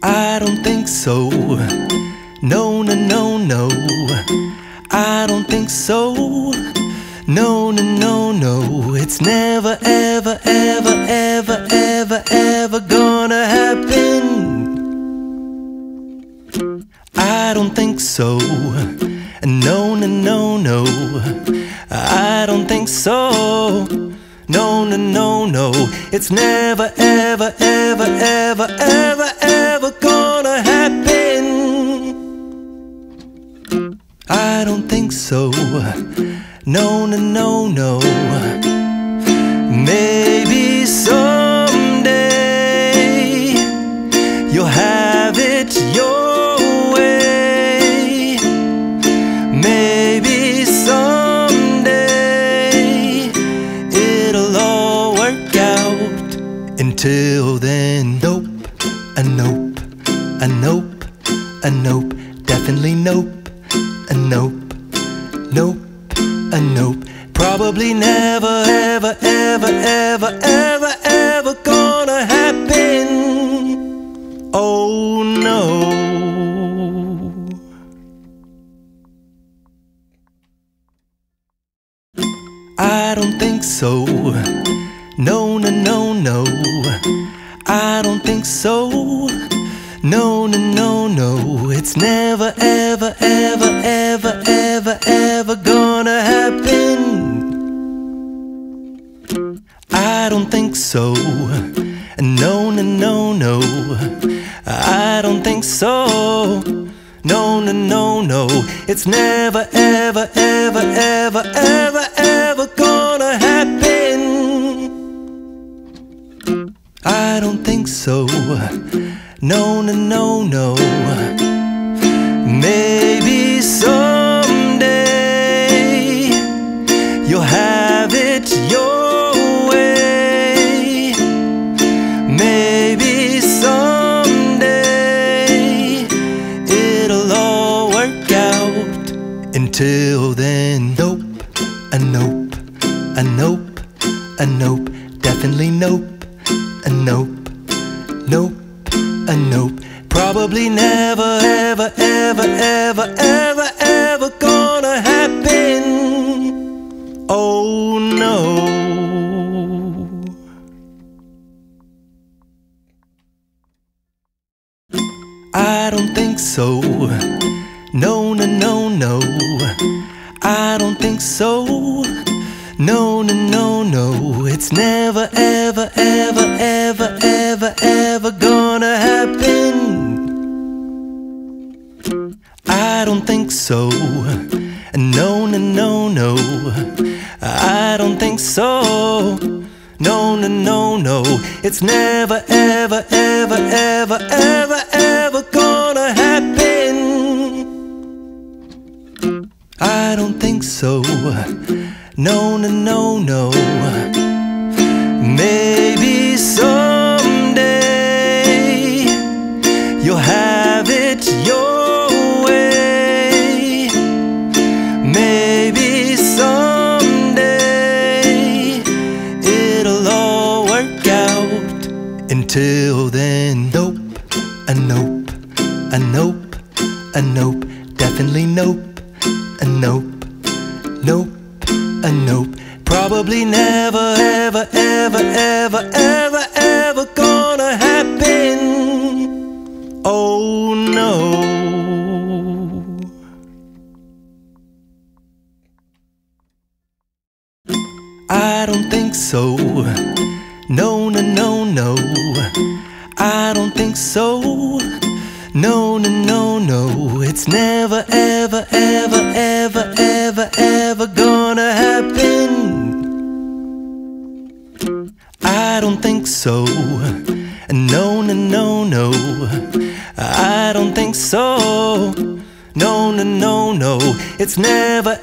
I don't think so. No, no, no, no. I don't think so. No, no, no, no. It's never, ever, ever, ever, ever, ever gonna happen. I don't think so. No, no, no, no. I don't think so. No, no, no, no. It's never, ever, ever, ever, ever, ever gonna happen. I don't think so. No, no, no, no. Maybe someday you'll have it your way. Maybe someday it'll all work out. Until then, nope, a nope, a nope, a nope, definitely nope, a nope, nope, a nope. Probably never, ever, ever, ever, ever, ever gonna happen. Oh no. I don't think so. No, no, no, no. I don't think so. No, no, no, no. It's never, ever, ever, ever, ever, ever gonna happen. I don't think so. No, no, no, no. I don't think so. No, no, no, no. It's never, ever, ever, ever, ever, ever gonna happen. I don't think so. No, no, no, no. Maybe someday you'll have it your way. Maybe someday it'll all work out. Until then, nope, a nope, a nope, a nope, definitely nope, a nope, nope, a nope. Probably never, ever, ever, ever, ever, ever gonna happen. Oh no. I don't think so. No, no, no, no. I don't think so. No, no, no, no. It's never, ever, ever, ever, ever, ever gonna happen. I don't think so. No, no, no, no. I don't think so. No, no, no, no. It's never, ever, ever, ever, ever, ever gonna happen. I don't think so. No, no, no, no. Maybe someday you'll have it your way. Maybe someday it'll all work out. Until then, nope, a nope, a nope, a nope, definitely nope, a nope, nope, a nope. Probably never, ever, ever, ever, ever, ever gonna happen. Oh no. I don't think so. No, no, no, no. I don't think so. No, no, no, no. It's never, ever, ever, ever, ever, ever gonna happen. I don't think so. No, no, no, no. I don't think so. No, no, no, no. It's never